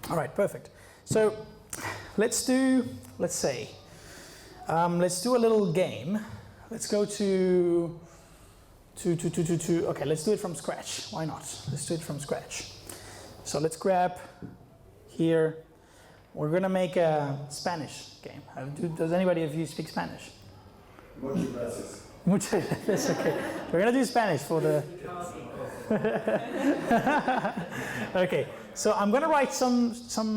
All right, perfect. So let's do a little game. Let's go to okay, let's do it from scratch. Why not? Let's do it from scratch. So let's grab here. We're gonna make a Spanish game. Does anybody of you speak Spanish? Muchas gracias. That's okay. We're gonna do Spanish for the. Okay, so I'm gonna write some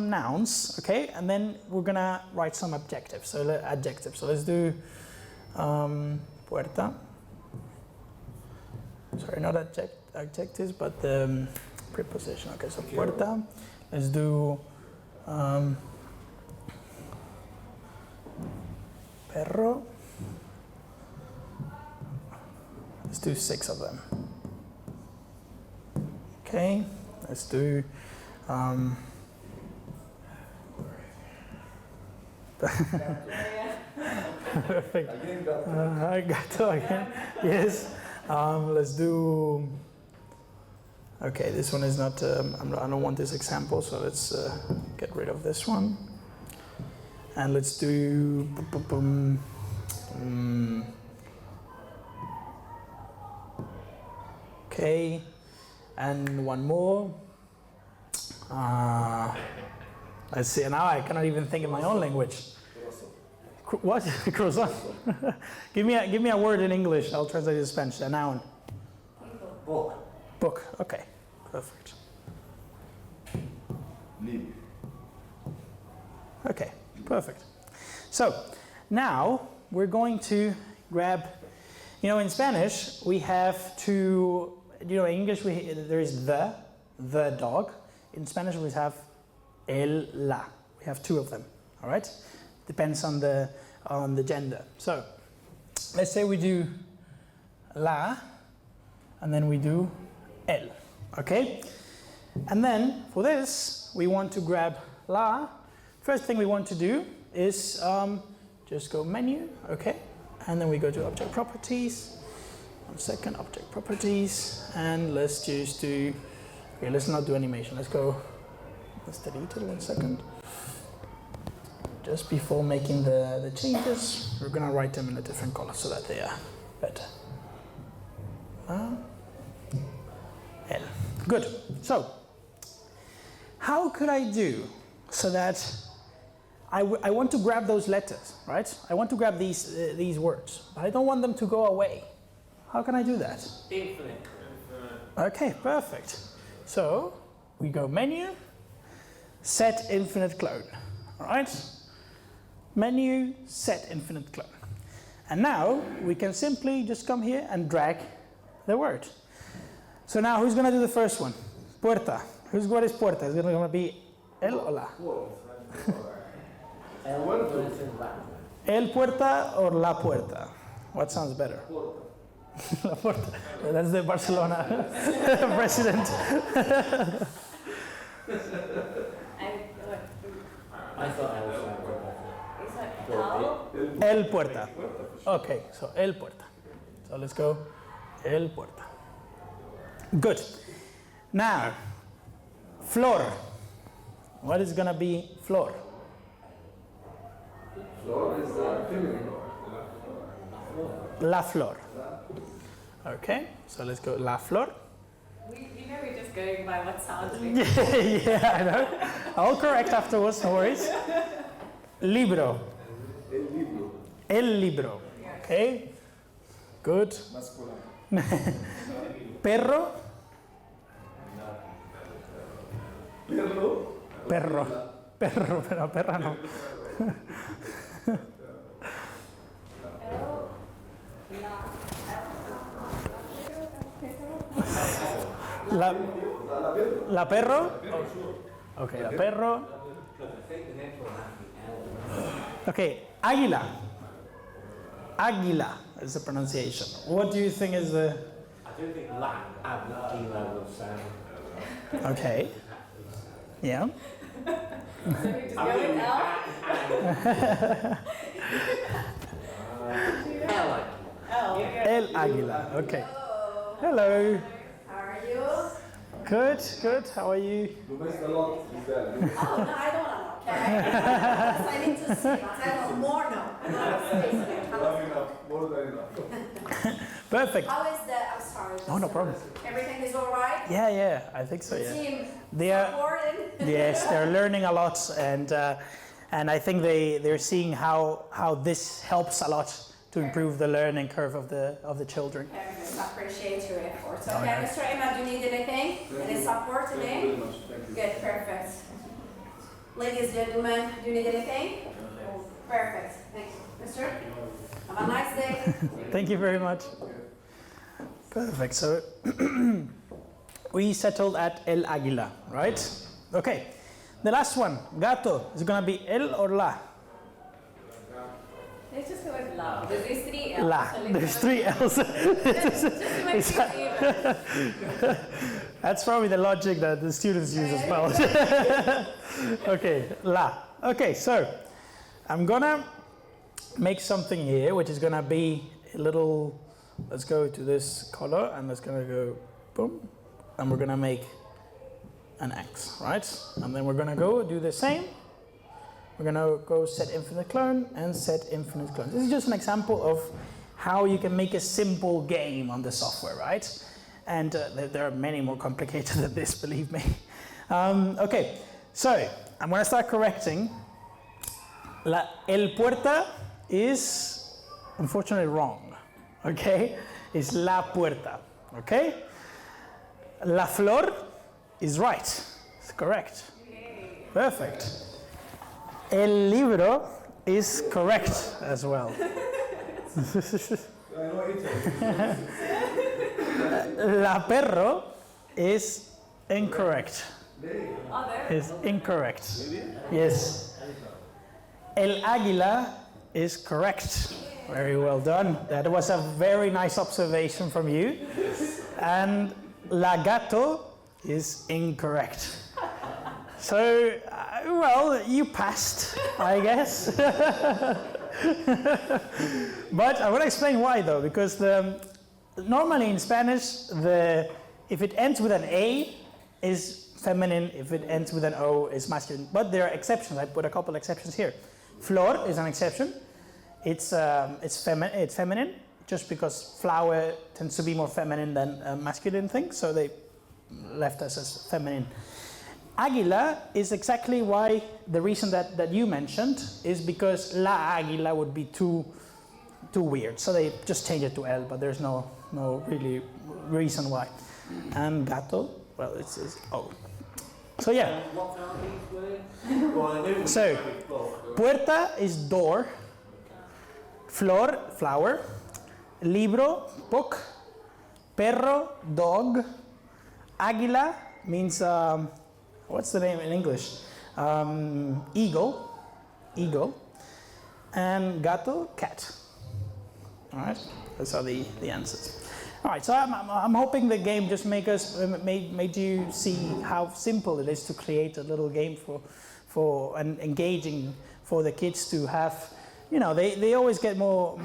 nouns, okay, and then we're gonna write some adjectives. So let's do puerta. Sorry, not adjectives, but the preposition. Okay, so puerta. Let's do perro. Let's do 6 of them. Okay, let's do perfect. I got to again. Yes. Let's do. Okay, this one is not. I don't want this example, so let's get rid of this one. And let's do. Okay, and one more. Let's see. Now I cannot even think in my own language. What? Croissant. give me a word in English. I'll translate it to Spanish. A noun. Book. Book. Okay. Perfect. Libro. Okay. Perfect. So now we're going to grab. In Spanish we have two. In English there is the dog. In Spanish we have el, la. We have 2 of them. All right. Depends on the gender. So let's say we do la, and then we do el. Okay. And then for this we want to grab la. First thing we want to do is just go menu. Okay. And then we go to object properties. 1 second, object properties, and let's just do. Okay, let's not do animation. Let's delete it 1 second. Just before making the changes, we're gonna write them in a different color so that they are better. L. Good. So, how could I do so that I want to grab those letters, right? I want to grab these words, but I don't want them to go away. How can I do that? Infinite. Okay, perfect. So we go menu, set infinite clone. All right. Menu, set infinite clone. And now we can simply just come here and drag the word. So now who's going to do the first one? Puerta. What is puerta? Is it going to be el o la? El puerta or la puerta? What sounds better? La puerta. That's the Barcelona president. I thought I was El puerta. Okay, so el puerta. So let's go el puerta. Good. Now, flor. What is going to be flor? Flor is feminine. La flor. Okay, so let's go la flor. We're just going by what sounds like. Yeah, I know. I'll correct afterwards, no worries. Libro. El libro. El libro. Okay, good. Masculino. Perro. Perro. Perro, pero perra no. La perro. Okay, la perro. Okay, águila. Águila is the pronunciation. What do you think is the? I don't think la águila will sound. Okay. Yeah. So we just go with L. El águila. Okay. Hello. How are you? Good, good. How are you? You missed a lot. Is that? Oh, no, I don't want to know, okay? I need to see, but I want more now. I don't have space here. You have enough. More than enough. Perfect. How is the, I'm sorry. Oh, no problem. Everything is all right? Yeah, yeah, I think so, The yeah. team They are, supported? yes, they're learning a lot, and I think they're seeing how this helps a lot to improve the learning curve of the children. Perfect. I appreciate your effort. Oh, Okay, yeah. Mr. Emma, do you need anything? Any support Thank you today? very much. Thank you. Good, perfect. Ladies, gentlemen, do you need anything? Perfect. Thank you. Mister, have a nice day. Thank you very much. Perfect. So we settled at El Águila, right? Okay. The last one, gato. Is it gonna be el or la? Let's just go with love. There's 3 L's. La. so let's There's go 3 L's. Just to make it even. That's probably the logic that the students use as well. Okay, la. Okay, so I'm gonna make something here, which is gonna be a little. Let's go to this color, and it's gonna go boom, and we're gonna make an X, right? And then we're gonna go do the same. We're gonna go set infinite clone and set infinite clone. This is just an example of how you can make a simple game on the software, right? And there are many more complicated than this, believe me. Okay, so I'm gonna start correcting. El puerta is unfortunately wrong, okay? It's la puerta, okay? La flor is right, it's correct. Perfect. El libro is correct as well. I know Italy. La perro is incorrect. Oh, there. Is incorrect. Yes. El águila is correct. Very well done. That was a very nice observation from you. And la gato is incorrect. So, well, you passed, I guess. But I want to explain why, though, because normally in Spanish, if it ends with an A, is feminine. If it ends with an O, is masculine. But there are exceptions. I put a couple exceptions here. Flor is an exception. It's feminine, just because flower tends to be more feminine than a masculine thing. So they left us as feminine. Águila is exactly why the reason that you mentioned is because la águila would be too weird. So they just changed it to el, but there's no really reason why. And gato, well, it's O. So yeah. What are these words? Well, I knew So, before. puerta is door, flor, flower, libro, book, perro, dog, águila means what's the name in English? Eagle, and gato, cat. All right, those are the answers. All right, so I'm hoping the game just made you see how simple it is to create a little game for and engaging for the kids to have. You know, they always get more.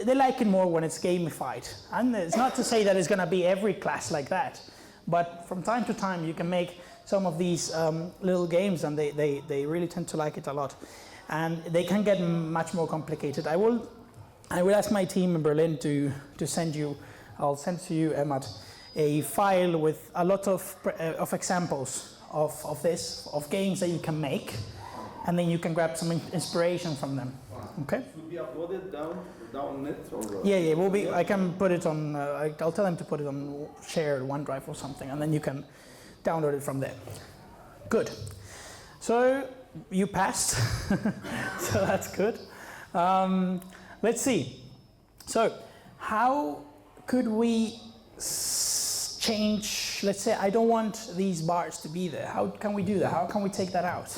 They like it more when it's gamified, and it's not to say that it's going to be every class like that, but from time to time you can make some of these little games, and they really tend to like it a lot, and they can get much more complicated. I will ask my team in Berlin to send you. I'll send to you, Emad, a file with a lot of examples of games that you can make, and then you can grab some inspiration from them. Okay? Should be uploaded down net or? Yeah. Will be. I can put it on. I'll tell them to put it on shared OneDrive or something, and then you can download it from there. Good. So you passed. So that's good. Let's see. So how could we change? Let's say I don't want these bars to be there. How can we do that? How can we take that out?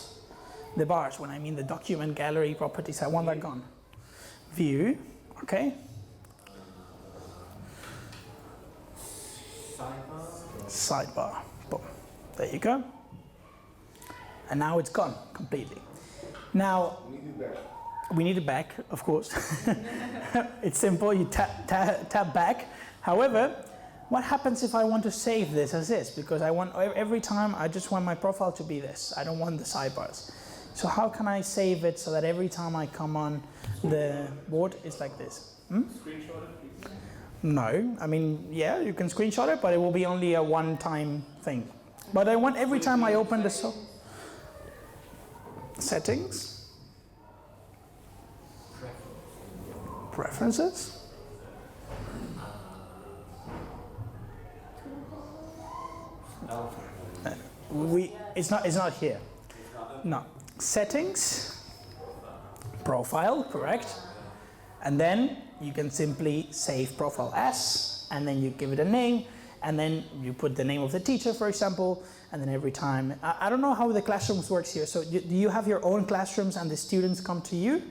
The bars, when I mean the document gallery properties, I want that gone. View, okay. Sidebar, boom. There you go. And now it's gone completely. Now, we need it back, of course. It's simple, you tap back. However, what happens if I want to save this as this? Because I want, every time I just want my profile to be this. I don't want the sidebars. So how can I save it so that every time I come on the board, it's like this? Screenshot it, please. No, I mean, yeah, you can screenshot it, but it will be only a one-time thing. But I want every time I open the settings, preferences. It's not here. No, settings, profile, correct. And then you can simply save profile as, and then you give it a name, and then you put the name of the teacher, for example, and then every time, I don't know how the classrooms works here. So do you have your own classrooms and the students come to you,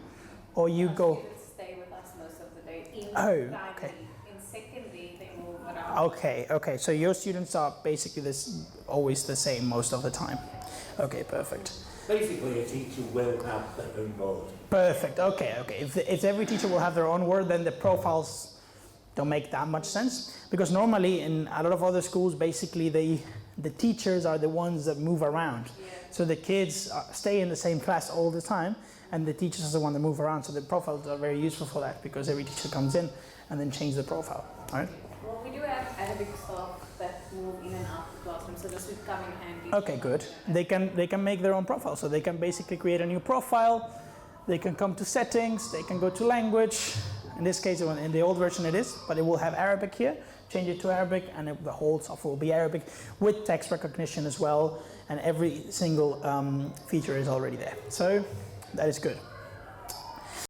or you go? Students stay with us most of the day. In Oh, okay. In secondary, they move around. Okay, so your students are basically always the same most of the time. Okay, perfect. Basically, a teacher will have their own board. Perfect, okay. If every teacher will have their own word, then the profiles don't make that much sense. Because normally in a lot of other schools, basically the teachers are the ones that move around. Yeah. So the kids stay in the same class all the time, and the teachers are the one that move around. So the profiles are very useful for that, because every teacher comes in and then change the profile, right? Well, we do have Arabic staff that move in and out of the classroom, so this would come in handy. Okay, good. They can make their own profile. So they can basically create a new profile. They can come to settings. They can go to language. In this case, in the old version it is, but it will have Arabic here. Change it to Arabic, and the whole software will be Arabic with text recognition as well. And every single feature is already there. So that is good.